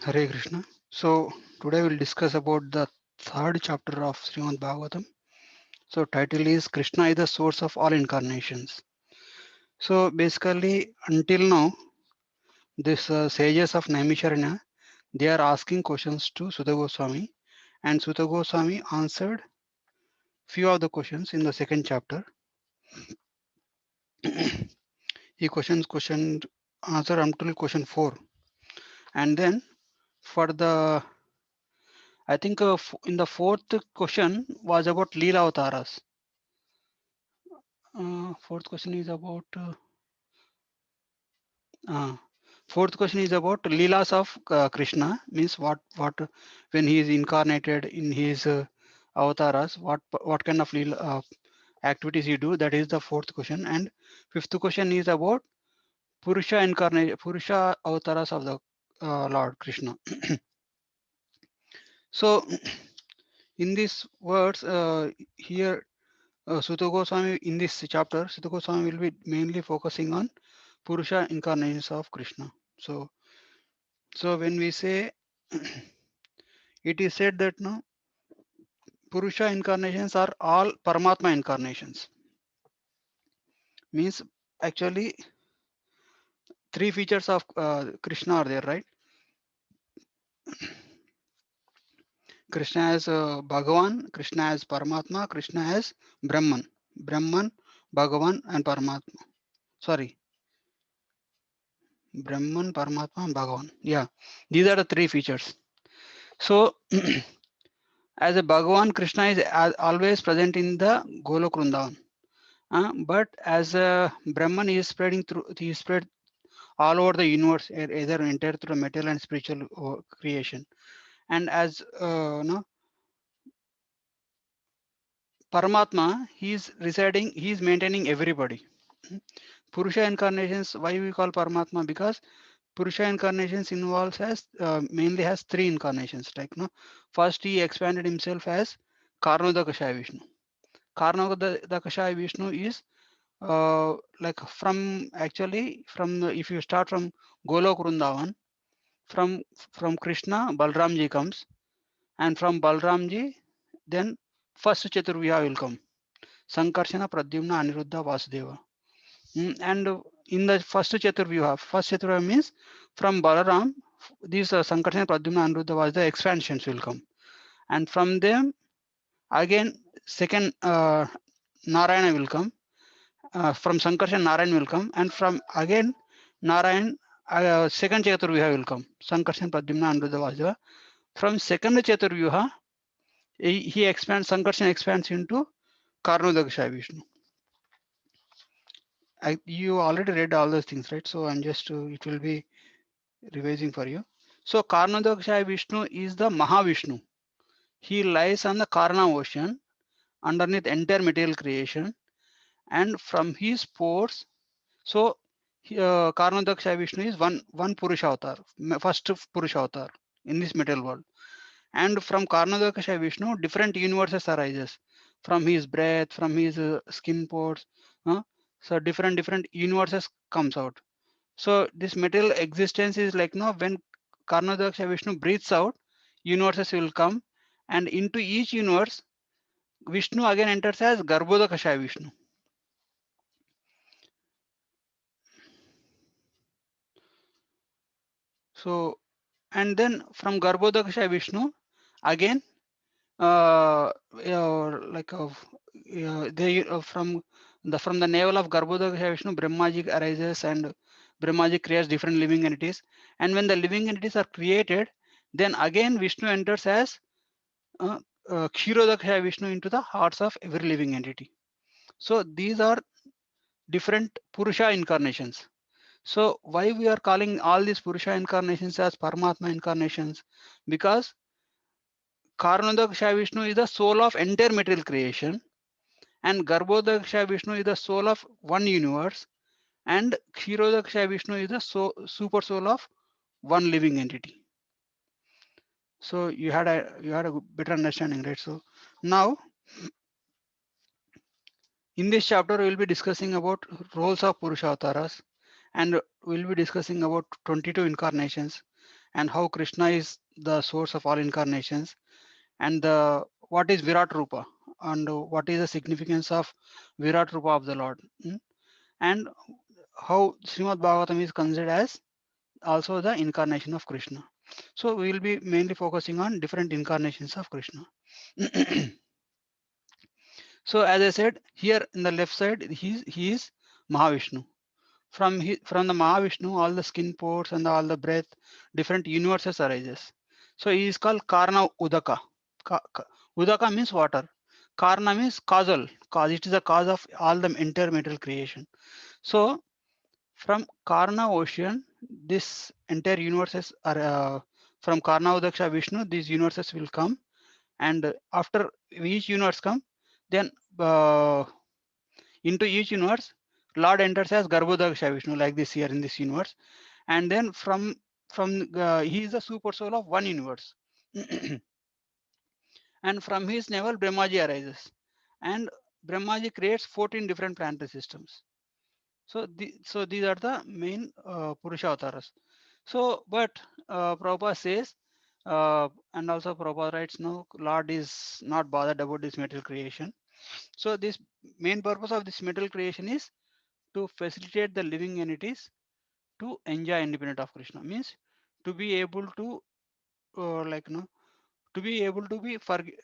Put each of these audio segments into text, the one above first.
Hare Krishna. So today we'll discuss about the third chapter of Srimad Bhagavatam. So title is Krishna is the source of all incarnations. So basically until now this sages of Naimisharanya they are asking questions to Sutta Goswami and Sutta Goswami answered few of the questions in the second chapter. He question answer until question 4 and then for the I think in the fourth question was about Leela Avataras. Fourth question is about uh, fourth question is about Leelas of Krishna means what when he is incarnated in his avatars what kind of leela, activities he do, that is the fourth question. And fifth question is about Purusha incarnation, Purusha avatars of the Lord Krishna. So in these words here Sutta Goswami in this chapter Sutta Goswami will be mainly focusing on Purusha incarnations of Krishna. So when we say it is said that no Purusha incarnations are all Paramatma incarnations. Means actually three features of Krishna are there, right? Krishna as Bhagavan, Krishna as Paramatma, Krishna as Brahman. Brahman, Bhagavan and Paramatma. Sorry, Brahman, Paramatma and Bhagavan. Yeah, these are the three features. So as a Bhagavan, Krishna is always present in the Golok Vrindavan. But as a Brahman, he is spreading through. He is spread all over the universe, either entire through material and spiritual creation. And as no, Paramatma, he is residing. He is maintaining everybody. Purusha incarnations. Why we call Paramatma? Because Purusha incarnations involves as mainly has three incarnations. Like no, first he expanded himself as Karnodakashaya Vishnu. Karnodakashaya Vishnu is like from actually from if you start from Golok Vrindavan, from Krishna, Balramji comes, and from Balramji, then first Chaturvyuha will come. Sankarshana, Pradyumna, Aniruddha, Vasudeva. And in the first Chaturvyuha means from Balaram, these Sankarshana, Pradyumna, Aniruddha, Vasudeva expansions will come. And from them, again, second Narayana will come. From Sankarshan, Narayan will come. And from again, Narayan, second Chaturvyuha will come. Sankarshan, Pradyumna, Aniruddha, Vasudeva. From second Chaturvyuha, he expands, Sankarshan expands into Karnodakashaya Vishnu. You already read all those things, right? So I'm just, it will be revising for you. So Karnodakashaya Vishnu is the Mahavishnu. He lies on the Karna ocean underneath entire material creation, and from his pores, so Karnodakashaya Vishnu is one Purusha avatar, first Purusha avatar in this material world. And from Karnodakashaya Vishnu, different universes arises from his breath, from his skin pores. So different universes comes out. So this material existence is like no, when Karnodakashaya Vishnu breathes out, universes will come, and into each universe, Vishnu again enters as Garbhodakashaya Vishnu. So and then from Garbhodakashaya Vishnu, again like they from the navel of Garbhodakashaya Vishnu, Brahmaji arises and Brahmaji creates different living entities. And when the living entities are created, then again Vishnu enters as Kshirodakashaya Vishnu into the hearts of every living entity. So these are different Purusha incarnations. So why we are calling all these Purusha incarnations as Paramatma incarnations? Because Karnodakashaya Vishnu is the soul of entire material creation, and Garbhodakashaya Vishnu is the soul of one universe, and Kshirodakashaya Vishnu is the super soul of one living entity. So you had a better understanding, right? So now in this chapter we will be discussing about roles of Purusha Avataras, and we will be discussing about 22 incarnations, and how Krishna is the source of all incarnations, and the what is Virat Rupa, and what is the significance of Virat Rupa of the Lord, and how Srimad Bhagavatam is considered as also the incarnation of Krishna. So we will be mainly focusing on different incarnations of Krishna. So as I said, here in the left side, he is Mahavishnu. From the Mahavishnu, all the skin pores and all the breath, different universes arises. So he is called Karna Udaka. Udaka means water. Karna means causal, cause. It is the cause of all the entire material creation. So from Karna ocean, this entire universes are from Karna Udaksha Vishnu. These universes will come, and after each universe come, then into each universe, Lord enters as Garbhodaksha Vishnu, like this here in this universe, and then from he is the super soul of one universe, and from his navel Brahmaji arises, and Brahmaji creates 14 different planetary systems. So these are the main Purusha avatars. So but Prabhupada says, and also Prabhupada writes, no, Lord is not bothered about this material creation. So this main purpose of this material creation is to facilitate the living entities to enjoy independent of Krishna. Means to be able to like to be able to be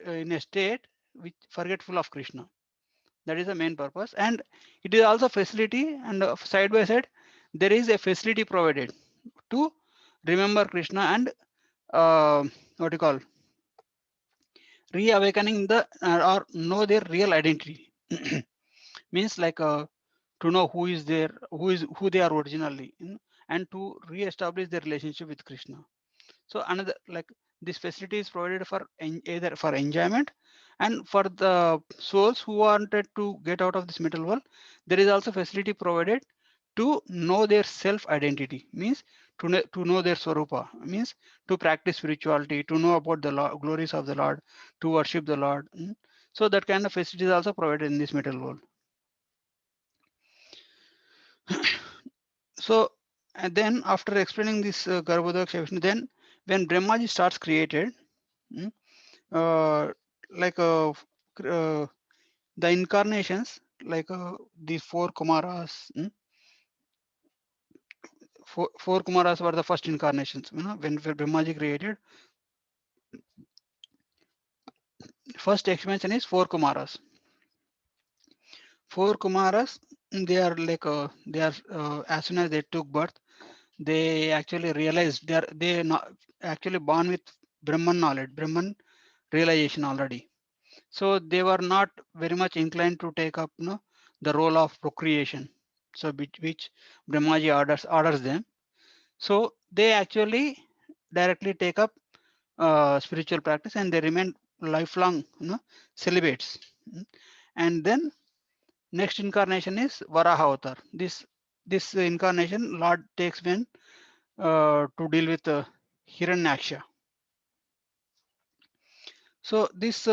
in a state which forgetful of Krishna. That is the main purpose, and it is also facility, and side by side there is a facility provided to remember Krishna and what you call reawakening the or know their real identity. Means like to know who is there, who they are originally, and to re-establish their relationship with Krishna. So another like this facility is provided for either for enjoyment, and for the souls who wanted to get out of this material world, there is also facility provided to know their self identity. Means to know their swarupa, means to practice spirituality, to know about the glories of the Lord, to worship the Lord. So that kind of facility is also provided in this material world. So and then after explaining this Garbhodaksha Vishnu, then when Brahmaji starts created, uh, like the incarnations, like the four Kumaras, four Kumaras were the first incarnations. When Brahmaji created, first expansion is four Kumaras. Four Kumaras, they are like they are as soon as they took birth, they actually realized they not actually born with Brahman knowledge, Brahman realization already. So they were not very much inclined to take up the role of procreation. So which Brahmaji orders them. So they actually directly take up spiritual practice, and they remain lifelong celibates. And then next incarnation is Varaha Avatar. This incarnation Lord takes when to deal with Hiranyaksha. So this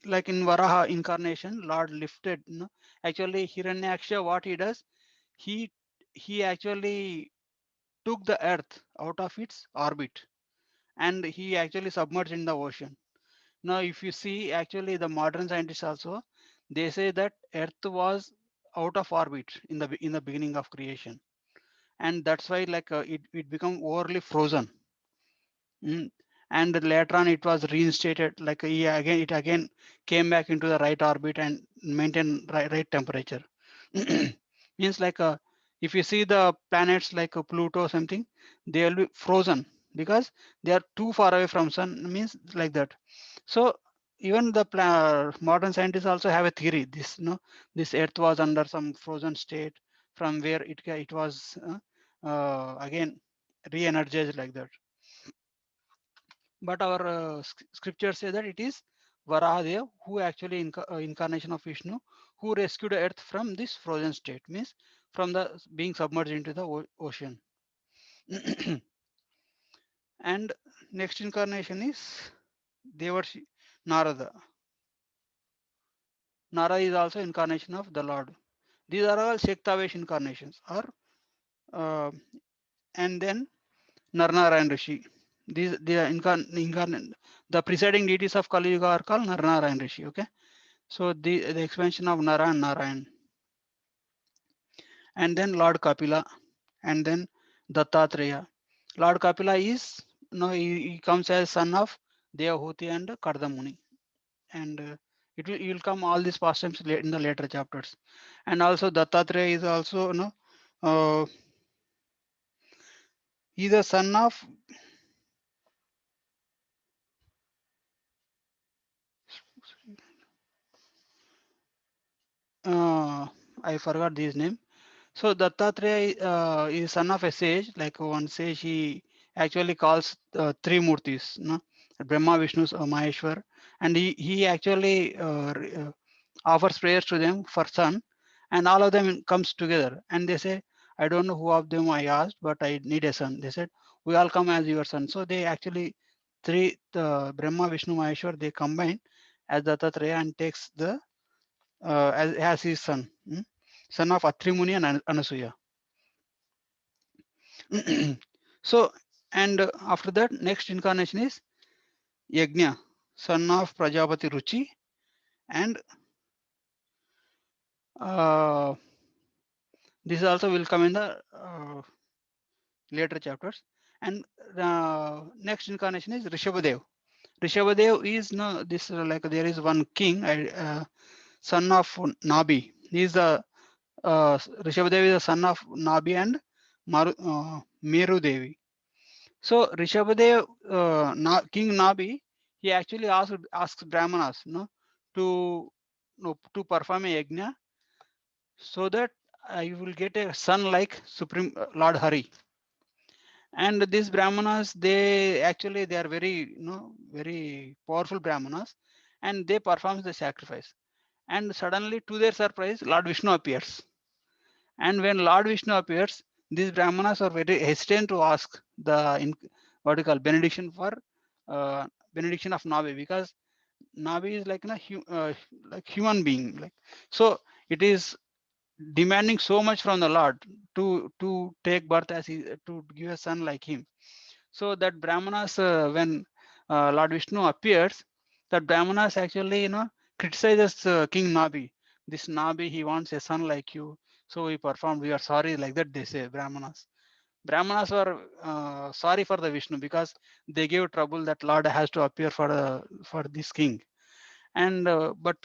like in Varaha incarnation, Lord lifted. Actually, Hiranyaksha, what he does, he he actually took the earth out of its orbit, and he actually submerged in the ocean. Now, if you see, actually, the modern scientists also, they say that earth was out of orbit in the beginning of creation, and that's why like it become overly frozen. Mm. And later on it was reinstated, like it again came back into the right orbit and maintain right temperature. Means like if you see the planets like Pluto or something, they will be frozen because they are too far away from sun, means like that. So even the modern scientists also have a theory, this this earth was under some frozen state from where it was again re-energized like that. But our scriptures say that it is Varahadev who actually incarnation of Vishnu, who rescued the earth from this frozen state, means from the being submerged into the ocean. And next incarnation is Devarshi Narada. Nara is also incarnation of the Lord. These are all Shektavesh incarnations. Or uh, and then Narnarayan Rishi. These the presiding deities of Kali Yuga are called Narnarayan Rishi. Okay, so the expansion of Nara and Narayan, and then Lord Kapila, and then Dattatreya. Lord Kapila is he comes as son of Devahuti and Kardamuni, and it will come all these pastimes in the later chapters. And also Dattatreya is also uh, he's the son of I forgot his name. So Dattatreya is son of a sage. Like one sage, he actually calls three murtis, no? Brahma, Vishnu, Maheshwar, and he actually offers prayers to them for son, and all of them comes together, and they say, I don't know who of them I asked, but I need a son. They said, we all come as your son. So they actually three Brahma, Vishnu, Maheshwar, they combine as Dattatreya and takes the as his son, son of Atri Muni and Anasuya. So, and after that, next incarnation is Yajna, son of Prajapati Ruchi, and uh, this also will come in the later chapters. And next incarnation is Rishabhadev. Rishabhadev is no this like there is one king, son of Nabi. He is the Rishabhadev is the son of Nabi and Meru Devi. So Rishabhadev, King Nabi, he actually asks Brahmanas, to to perform a yajna so that you will get a son like Supreme Lord Hari. And these Brahmanas, they are very very powerful Brahmanas, and they perform the sacrifice. And suddenly, to their surprise, Lord Vishnu appears. And when Lord Vishnu appears, these Brahmanas are very hesitant to ask the what you call benediction for benediction of Nabi, because Nabi is like like human being, like so it is demanding so much from the Lord to take birth as to give a son like him. So that Brahmanas, when Lord Vishnu appears, that Brahmanas actually criticizes King Nabi. This Nabi, he wants a son like you, so he performed. We are sorry, like that they say Brahmanas. Brahmanas were sorry for the Vishnu because they gave trouble that Lord has to appear for this king. And but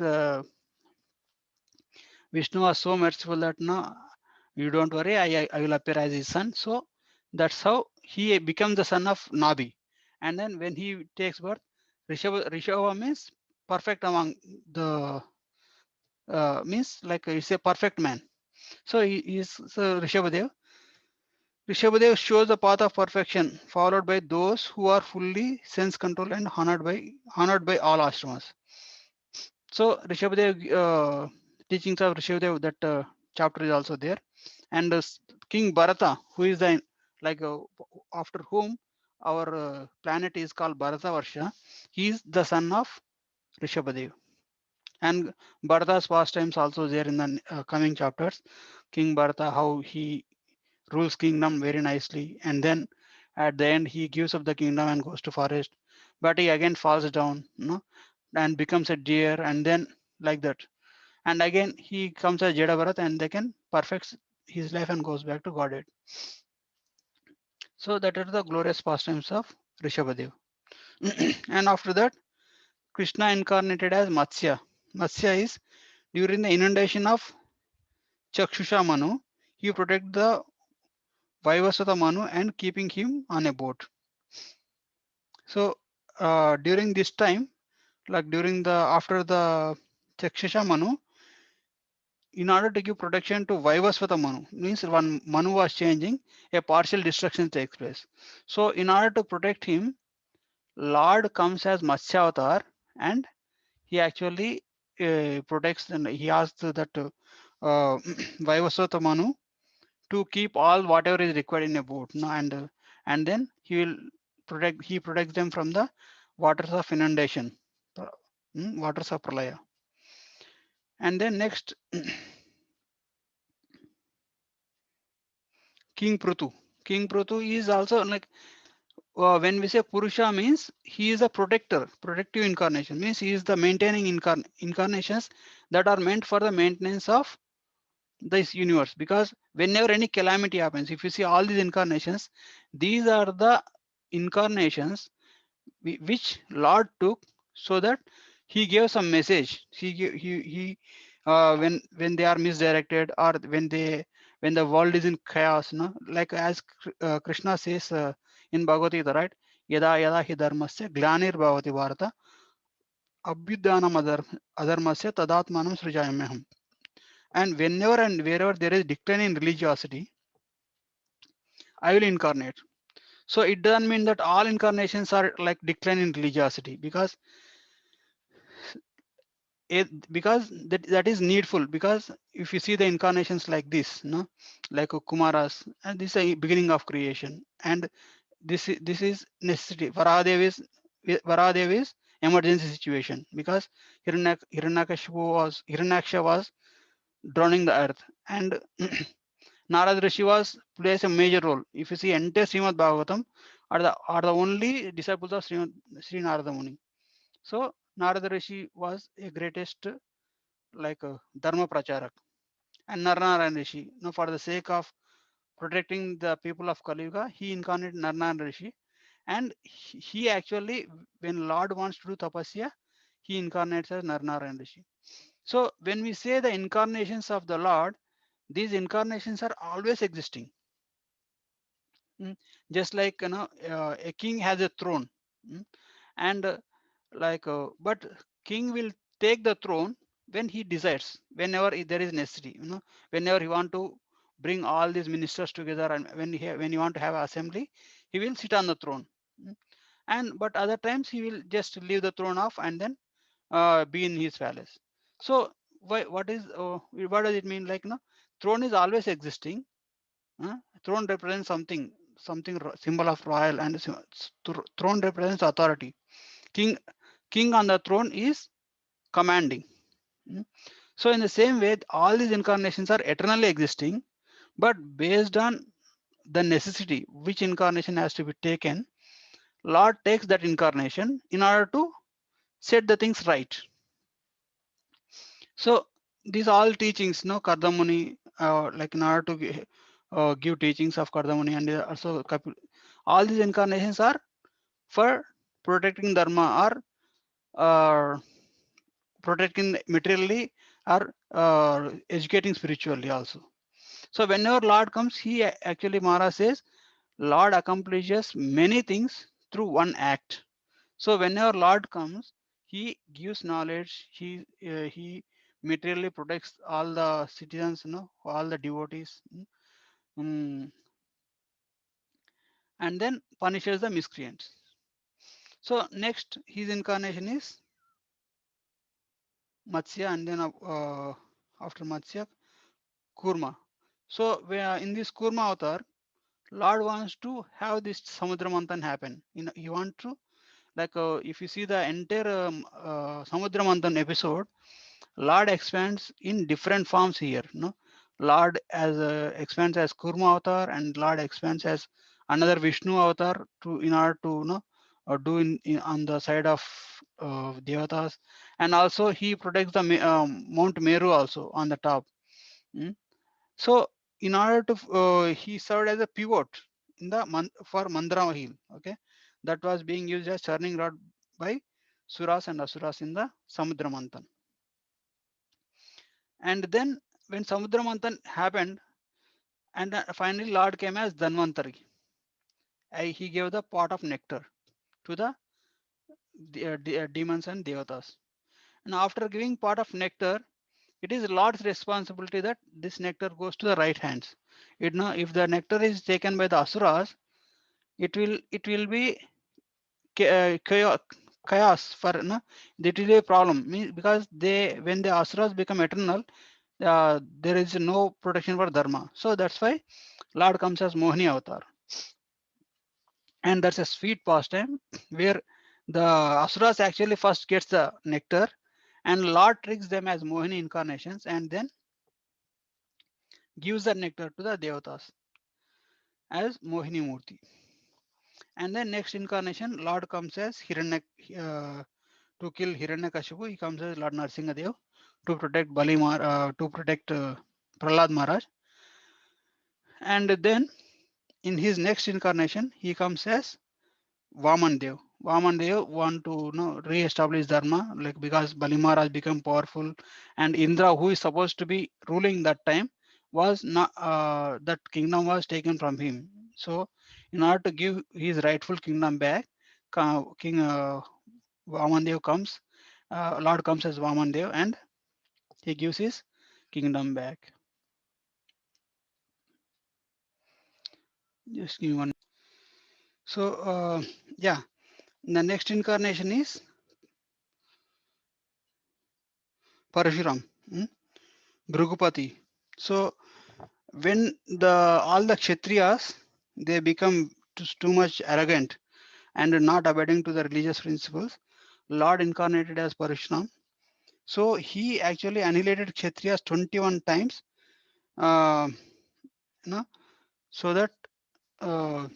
Vishnu was so merciful that no, you don't worry, I will appear as his son. So that's how he becomes the son of Nabi. And then when he takes birth, Rishabha means perfect among the means like it's a perfect man. So he is so Rishabhadev. Rishabhadev shows the path of perfection, followed by those who are fully sense control and honored by all ashramas. So Rishabhadev, teachings of Rishabhadev, that chapter is also there. And King Bharata, who is the like after whom our planet is called Bharata Varsha, he is the son of Rishabhadev. And Bharata's pastimes also there in the coming chapters. King Bharata, how he rules kingdom very nicely, and then at the end he gives up the kingdom and goes to forest, but he again falls down, and becomes a deer, and then like that. And again he comes as Jada Bharat, and they can perfect his life and goes back to Godhead. So that are the glorious pastimes of Rishabhadev. And after that, Krishna incarnated as Matsya. Matsya is during the inundation of Chakshusha Manu, he protected the Vaivasvata Manu and keeping him on a boat. So during this time, like during the after the Chakshusha Manu, in order to give protection to Vaivasvata Manu, means when Manu was changing, a partial destruction takes place. So in order to protect him, Lord comes as Matsya Avatar, and he actually protects, and he asks that Vaivasvata Manu to keep all whatever is required in a boat, and then he protects them from the waters of inundation, waters of pralaya. And then next, King Prutu. King Prutu is also like when we say Purusha means he is a protector, protective incarnation means he is the maintaining incarnations that are meant for the maintenance of this universe. Because whenever any calamity happens, if you see all these incarnations, these are the incarnations which Lord took so that he gave some message. When they are misdirected or when the world is in chaos, no, like as Krishna says in Bhagavad Gita, right? Yada yada hi dharmasya glanir bhavati bharata abhyudhanam adharmasya tadatmanam srijayamyaham. And whenever and wherever there is decline in religiosity, I will incarnate. So it doesn't mean that all incarnations are like decline in religiosity, because that is needful. Because if you see the incarnations like this, no, like Kumaras, and this is a beginning of creation, and this is necessity. Varahadev is emergency situation, because Hiranyaksha was drowning the earth, and Narad Rishi plays a major role. If you see entire Srimad Bhagavatam, are the only disciples of Sri Narada Muni. So Narada Rishi was a greatest like Dharma Pracharak, and Narnarayan Rishi. Now, for the sake of protecting the people of Kali Yuga, he incarnated Narnarayan Rishi, and he actually, when Lord wants to do tapasya, he incarnates as Narnarayan Rishi. So when we say the incarnations of the Lord, these incarnations are always existing. Just like a king has a throne, and but king will take the throne when he desires, whenever there is necessity, whenever he want to bring all these ministers together, and when he want to have assembly, he will sit on the throne. And but other times he will just leave the throne off and then be in his palace. So what does it mean? Like, throne is always existing. Throne represents something symbol of royal, and throne represents authority. King on the throne is commanding. So in the same way, all these incarnations are eternally existing, but based on the necessity which incarnation has to be taken, Lord takes that incarnation in order to set the things right. So these all teachings, Kardamuni, like in order to give teachings of Kardamuni, and also all these incarnations are for protecting dharma, or protecting materially, or educating spiritually also. So whenever Lord comes, he actually, Mara says, Lord accomplishes many things through one act. So whenever Lord comes, he gives knowledge. He materially protects all the citizens, all the devotees, um, and then punishes the miscreants. So next, his incarnation is Matsya, and then after Matsya, Kurma. So in this Kurma avatar, Lord wants to have this Samudra Manthan happen. He wants to, like, if you see the entire Samudra Manthan episode, Lord expands in different forms here. Lord expands as Kurma avatar, and Lord expands as another Vishnu avatar to in order to do on the side of Devatas, and also he protects the Mount Meru also on the top. Mm. So in order to he served as a pivot in the for Mandarama hill. Okay, that was being used as churning rod by Suras and Asuras in the Samudra Manthan. And then when Samudra Manthan happened, and finally Lord came as Dhanvantari. He gave the pot of nectar to the demons and devatas. And after giving pot of nectar, it is Lord's responsibility that this nectar goes to the right hands. If the nectar is taken by the asuras, it will be chaos for that is a problem. Because when the asuras become eternal, there is no protection for dharma. So that's why Lord comes as Mohini avatar, and that's a sweet pastime where the asuras actually first gets the nectar, and Lord tricks them as Mohini incarnations, and then gives the nectar to the devatas as Mohini Murti. And then next incarnation, Lord comes as to kill Hiranyakashipu. He comes as Lord Narsingadev to protect to protect Prahlad Maharaj. And then in his next incarnation, he comes as Vaman Dev. Vaman Dev want to re-establish Dharma, like because Bali Maharaj become powerful, and Indra, who is supposed to be ruling that time, was not that kingdom was taken from him. So, in order to give his rightful kingdom back, King Vaman Dev comes, Lord comes as Vaman Dev, and he gives his kingdom back. Just give one. So, yeah, the next incarnation is Parashuram, Bhrugupati. So when all the Kshatriyas, they become too much arrogant and not abiding to the religious principles, Lord incarnated as Parashuram. So he actually annihilated Kshatriyas 21 times, uh, you know, so that uh,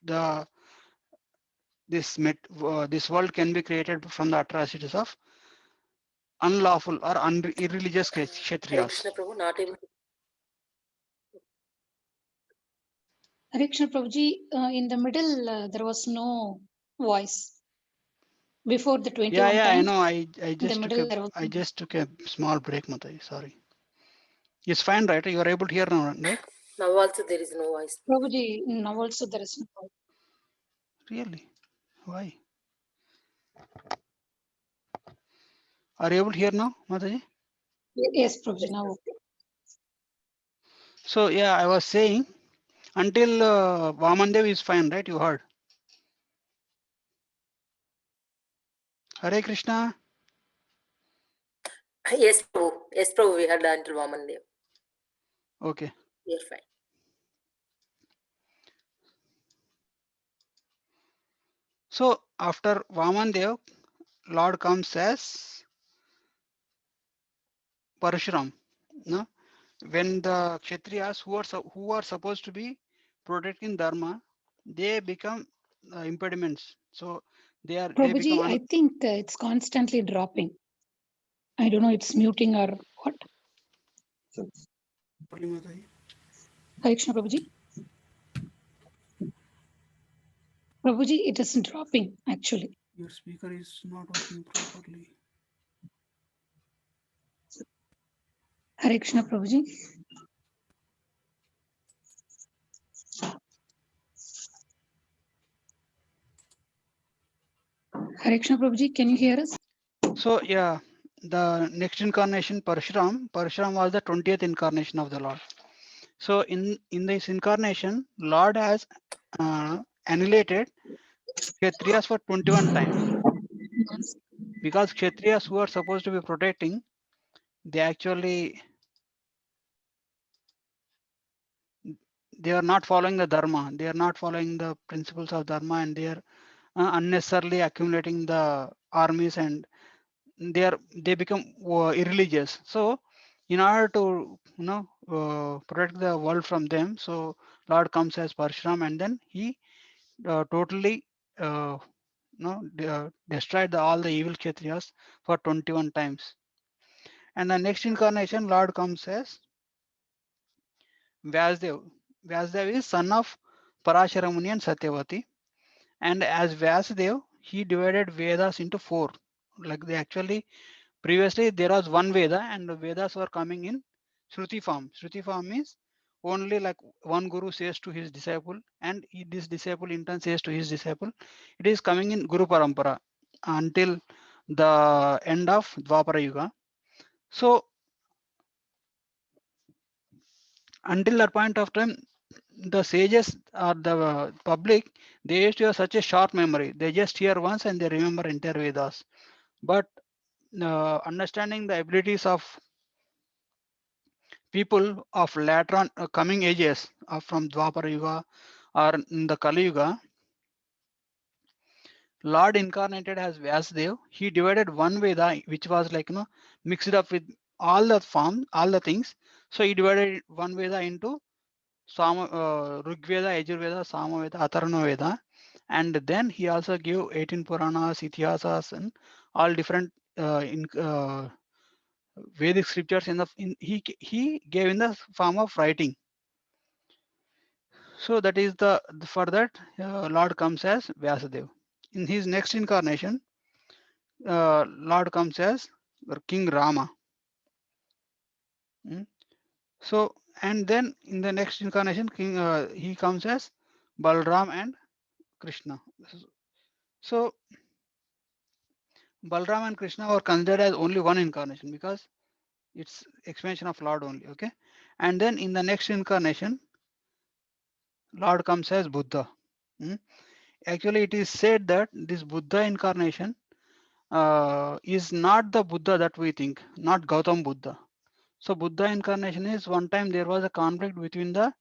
the this world can be created from the atrocities of unlawful or irreligious Hare Kshatriyas. Krishna Prabhu, not able to. Hare Krishna Prabhuji, in the middle there was no voice. Before the 21 Yeah, times, I know. I just took a small break, Matai. Sorry. It's fine, right? You are able to hear now, right? Now also there is no voice. Prabhuji, now also there is no voice. Really? Why? Are you able to hear now, Mataji? Yes, Prabhuji, now okay. So yeah, I was saying until Vamandev is fine, right? You heard. Hare Krishna. Yes, Prabhu. Yes, Prabhu, we had until Vaman Dev. Okay. We are fine. So after Vamandev, Lord comes as Parashuram. No? When the Kshatriyas who are supposed to be protecting Dharma, they become impediments. So they Prabhuji, become I think it's constantly dropping. I don't know, it's muting or what. Hare Krishna Prabhuji. Prabhuji, it isn't dropping actually. Your speaker is not working properly. Hare Krishna Prabhuji. Hare Krishna Prabhuji, can you hear us? So yeah, the next incarnation, Parshuram was the 20th incarnation of the Lord. So in this incarnation, Lord has annihilated Kshatriyas for 21 times. Because Kshatriyas who are supposed to be protecting, they are not following the Dharma. They are not following the principles of Dharma, and they are unnecessarily accumulating the armies, and they become irreligious. So in order to protect the world from them, so Lord comes as Parshuram, and then he totally destroyed all the evil Kshatriyas for 21 times. And the next incarnation, Lord comes as Vyasdev. Vyasdev is son of Parashara Muni and Satyavati, and as Vyasdev, he divided Vedas into four. Like they actually previously there was one Veda, and the Vedas were coming in Shruti form. Shruti form means only like one guru says to his disciple, and this disciple in turn says to his disciple. It is coming in Guru Parampara until the end of Dwapara Yuga. So until that point of time, the sages or the public, they used to have such a short memory. They just hear once and they remember entire Vedas. But understanding the abilities of people of later on coming ages from Dwapara Yuga or in the Kali Yuga, Lord incarnated as Vyasadev. He divided one Veda, which was like mixed up with all the form, all the things. So he divided one Veda into Rig Veda, Yajur Veda, Sama Veda, Atharvana Veda, And then he also gave 18 Puranas, Itihasas, and all different Vedic scriptures he gave in the form of writing. So that is for that Lord comes as Vyasadeva. In his next incarnation, Lord comes as King Rama. So, and then in the next incarnation, he comes as Balram and Krishna. So Balram and Krishna are considered as only one incarnation because it's expansion of Lord only. Okay, and then in the next incarnation, Lord comes as Buddha. Actually, it is said that this Buddha incarnation is not the Buddha that we think, not Gautam Buddha. So Buddha incarnation is one time there was a conflict between the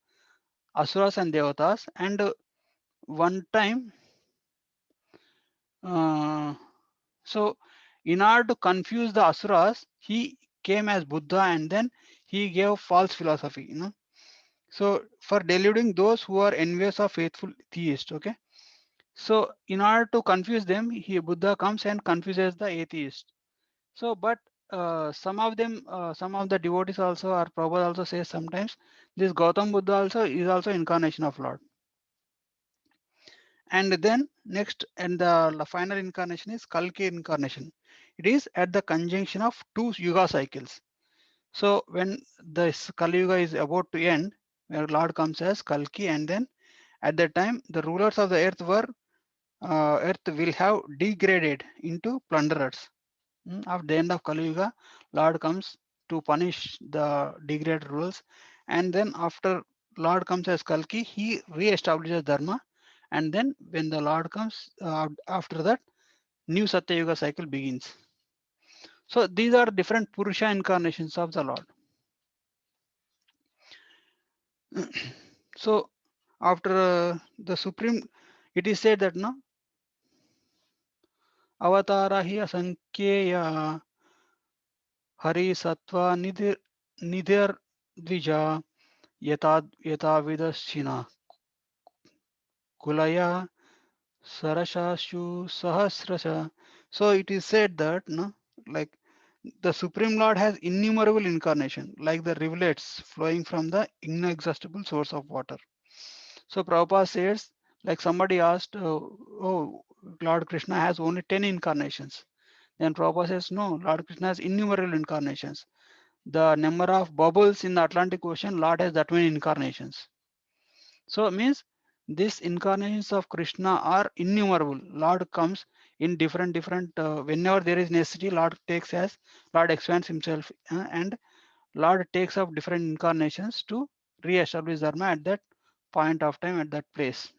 Asuras and Devatas, and one time, so in order to confuse the Asuras, he came as Buddha and then he gave false philosophy, So for deluding those who are envious of faithful theists, okay. So in order to confuse them, Buddha comes and confuses the atheist. So, but some of them, some of the devotees also, or Prabhupada also says sometimes this Gautam Buddha also is also incarnation of Lord. And then next, and the final incarnation is Kalki incarnation. It is at the conjunction of two yuga cycles. So when this Kali Yuga is about to end, where Lord comes as Kalki, and then at that time the rulers of the earth will have degraded into plunderers. At the end of Kali Yuga, Lord comes to punish the degraded rulers, and then after Lord comes as Kalki, he re-establishes Dharma, and then when the Lord comes after that, new Satya Yuga cycle begins. So these are different Purusha incarnations of the Lord. So after the Supreme, it is said that no Avatara hi asankyeya Hari Sattva Nidhir Dvija Yata Vidaschina Kulaya Sarashashu Sahasrasha. So it is said that no, like the Supreme Lord has innumerable incarnation, like the rivulets flowing from the inexhaustible source of water. So Prabhupada says, like somebody asked, oh, Lord Krishna has only 10 incarnations. Then Prabhupada says, no, Lord Krishna has innumerable incarnations. The number of bubbles in the Atlantic Ocean, Lord has that many incarnations. So it means these incarnations of Krishna are innumerable. Lord comes in different, whenever there is necessity, Lord expands himself and Lord takes up different incarnations to re-establish Dharma at that point of time, at that place.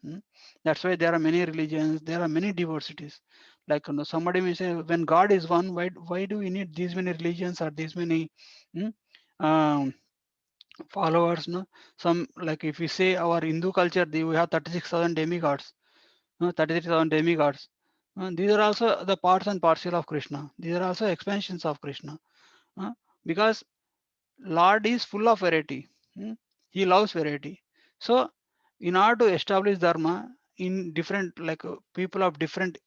That's why there are many religions, there are many diversities. Like somebody may say, when God is one, why do we need these many religions or these many followers? No, some, like if we say our Hindu culture, we have 36,000 demigods, 33,000 demigods. These are also the parts and parcel of Krishna. These are also expansions of Krishna, because Lord is full of variety. He loves variety. So in order to establish Dharma in different, like people of different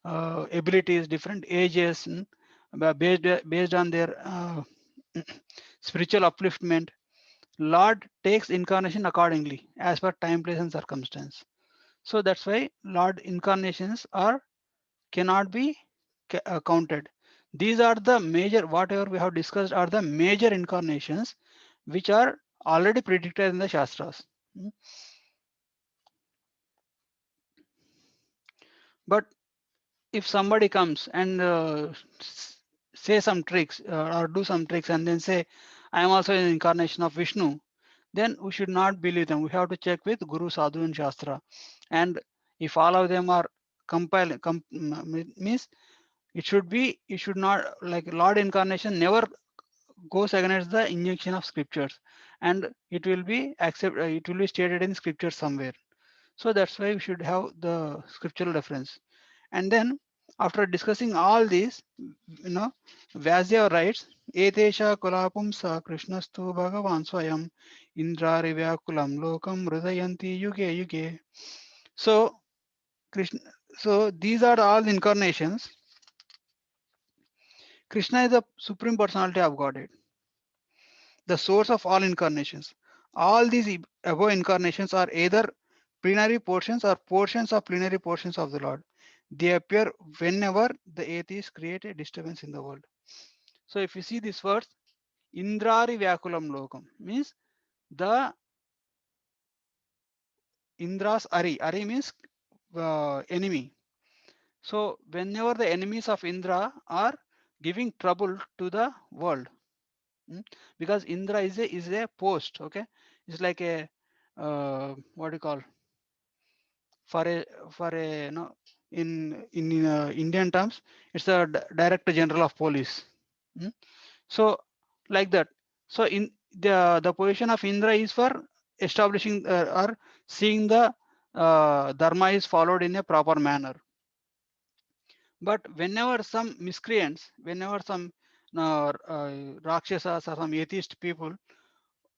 abilities, different ages, based on their spiritual upliftment, Lord takes incarnation accordingly as per time, place, and circumstance. So that's why Lord incarnations cannot be counted. These are the major, whatever we have discussed are the major incarnations which are already predicted in the Shastras. But if somebody comes and say some tricks or do some tricks and then say, I am also an incarnation of Vishnu, then we should not believe them. We have to check with Guru, Sadhu, and Shastra. And if all of them are means it should not, like Lord incarnation never goes against the injunction of scriptures, and it will be stated in scripture somewhere. So that's why we should have the scriptural reference. And then after discussing all these, Vyasdev writes, Etesha kulapum sa krishnastu bhagavan swayam indrari vyakulam lokam hridayanti yuge yuge. So Krishna. So these are all incarnations. Krishna is the supreme personality of Godhead, the source of all incarnations. All these above incarnations are either plenary portions or portions of plenary portions of the Lord. They appear whenever the atheists create a disturbance in the world. So if you see this verse, Indrari Vyakulam Lokam means the Indra's Ari means enemy. So whenever the enemies of Indra are giving trouble to the world, because Indra is a post, okay, it's like a what do you call, for a in Indian terms, it's a director general of police. So like that. So in the position of Indra is for establishing or seeing the dharma is followed in a proper manner. But whenever some miscreants, whenever some rakshasas or some atheist people,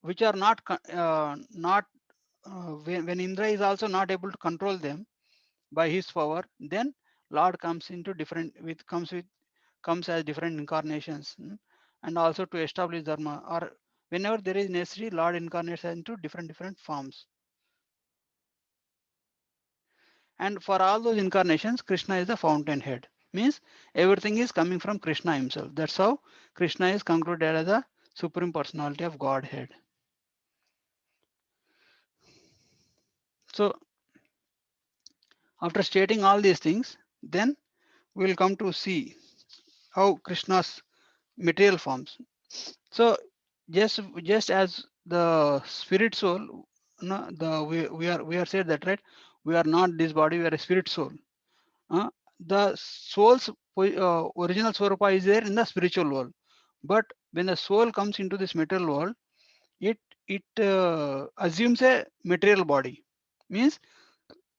which are not when Indra is also not able to control them by his power, then Lord comes into different comes as different incarnations, and also to establish dharma, or whenever there is necessary, Lord incarnates into different forms. And for all those incarnations, Krishna is the fountainhead. Means everything is coming from Krishna himself. That's how Krishna is concluded as the supreme personality of Godhead. So after stating all these things, then we will come to see how Krishna's material forms. So just as the spirit soul, no, we are said that, right? We are not this body, we are a spirit soul. The soul's original swarupa is there in the spiritual world, but when the soul comes into this material world, it assumes a material body. Means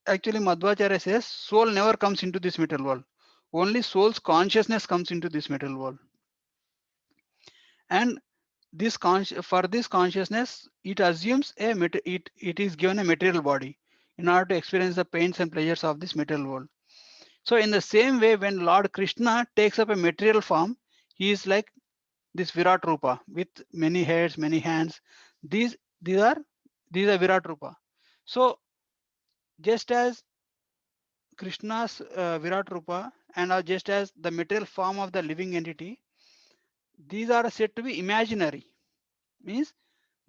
actually Madhvacharya says soul never comes into this material world. Only soul's consciousness comes into this material world. And this for this consciousness, it assumes it is given a material body in order to experience the pains and pleasures of this material world. So in the same way, when Lord Krishna takes up a material form, he is like this Virat Rupa with many heads, many hands. These these are Virat Rupa. So just as Krishna's Virat Rupa and just as the material form of the living entity, these are said to be imaginary. Means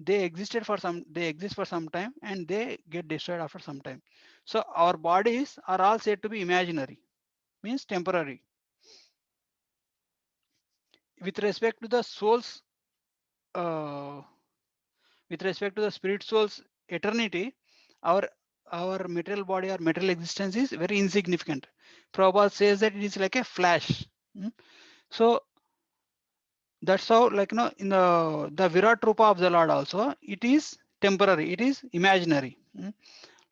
they exist for some time and they get destroyed after some time. So our bodies are all said to be imaginary, means temporary. With respect to the souls, with respect to the spirit soul's eternity, our material body or material existence is very insignificant. Prabhupada says that it is like a flash. So that's how, like, in the Virat Rupa of the Lord also, it is temporary, it is imaginary.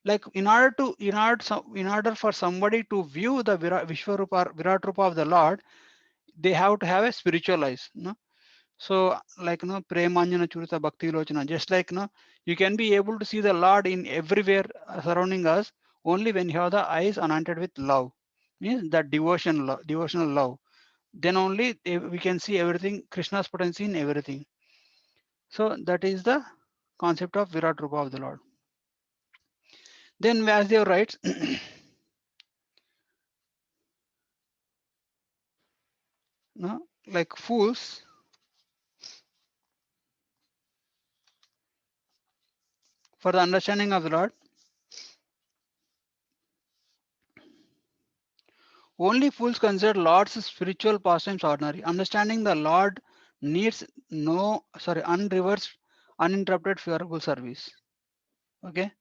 Like in order for somebody to view the Vishwarupa or Virat Rupa of the Lord, they have to have a spiritual eyes. So like Premanjana Churita Bhakti Lochana, just like you can be able to see the Lord in everywhere surrounding us only when you have the eyes anointed with love. Means that devotional love. Then only we can see everything, Krishna's potency in everything. So that is the concept of Virat Rupa of the Lord. Then Vyasdev writes, like fools for the understanding of the Lord, only fools consider Lord's spiritual pastimes ordinary. Understanding the Lord needs unreversed, uninterrupted, fearful service. Okay.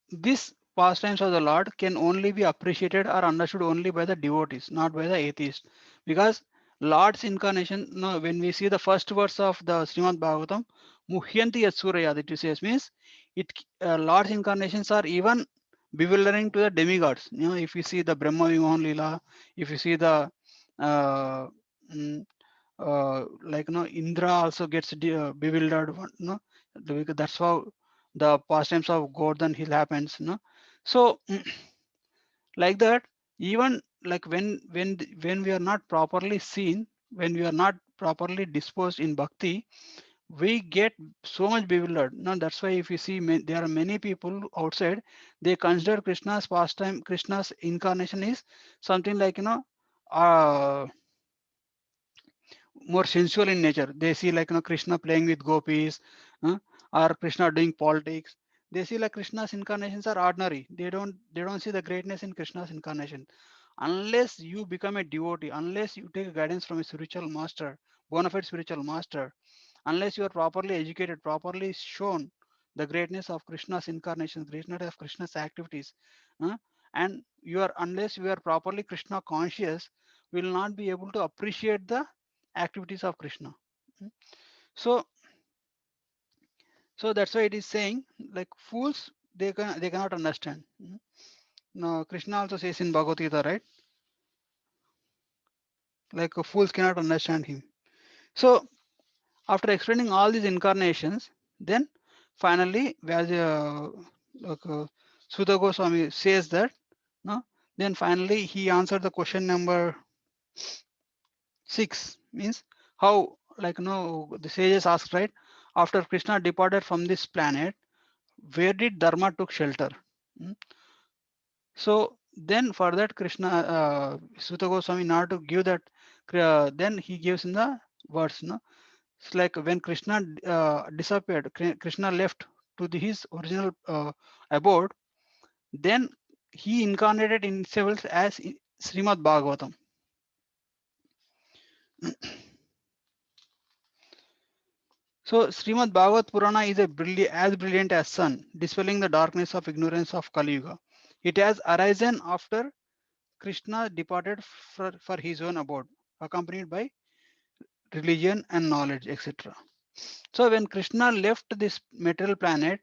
This pastimes of the Lord can only be appreciated or understood only by the devotees, not by the atheists. Because Lord's incarnation, when we see the first verse of the Srimad Bhagavatam, Muhyanti Yatsuraya, that it says, means Lord's incarnations are even bewildering to the demigods. If you see the Brahma Vimohan Leela, if you see the Indra also gets bewildered. Because that's how the pastimes of Govardhan Hill happens, no? So like that, even like when we are not properly seen, when we are not properly disposed in bhakti, we get so much bewildered. No, that's why if you see there are many people outside, they consider Krishna's pastime, Krishna's incarnation is something like, uh, more sensual in nature. They see like, Krishna playing with gopis, uh, or Krishna doing politics. They see like Krishna's incarnations are ordinary. They don't see the greatness in Krishna's incarnation. Unless you become a devotee, unless you take guidance from a spiritual master, bona fide spiritual master, unless you are properly educated, properly shown the greatness of Krishna's incarnation, greatness of Krishna's activities, uh, and unless you are properly Krishna conscious, will not be able to appreciate the activities of Krishna. Mm. So, so that's why it is saying like fools they cannot understand. Now Krishna also says in Bhagavad Gita, right? Like fools cannot understand him. So after explaining all these incarnations, then finally Vyasa, like, Sutta Goswami says that, no, then finally he answered the question number 6, means how, like, the sages asked, right, after Krishna departed from this planet, where did Dharma took shelter? Mm. So then for that Krishna, Sutta Goswami, in order to give that, then he gives in the words, no. It's like when Krishna disappeared, Krishna left to his original abode, then he incarnated in himself as Srimad Bhagavatam. So Srimad Bhagavat Purana is as brilliant as sun, dispelling the darkness of ignorance of Kali Yuga. It has arisen after Krishna departed for his own abode, accompanied by religion and knowledge, etc. So when Krishna left this material planet,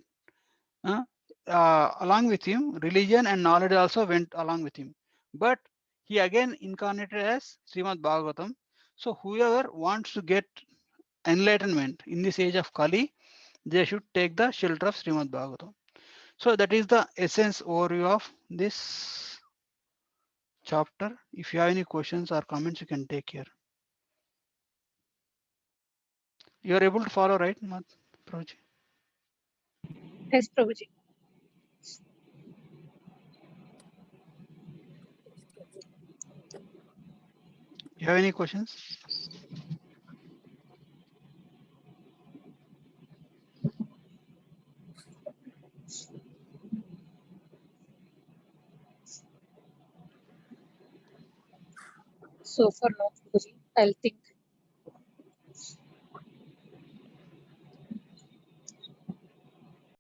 along with him, religion and knowledge also went along with him. But he again incarnated as Srimad Bhagavatam. So whoever wants to get enlightenment in this age of Kali, they should take the shelter of Srimad Bhagavatam. So that is the essence overview of this chapter. If you have any questions or comments, you can take here. You are able to follow, right, Prabhuji? Yes, Prabhuji. You have any questions? So for now, Prabhuji, I'll think.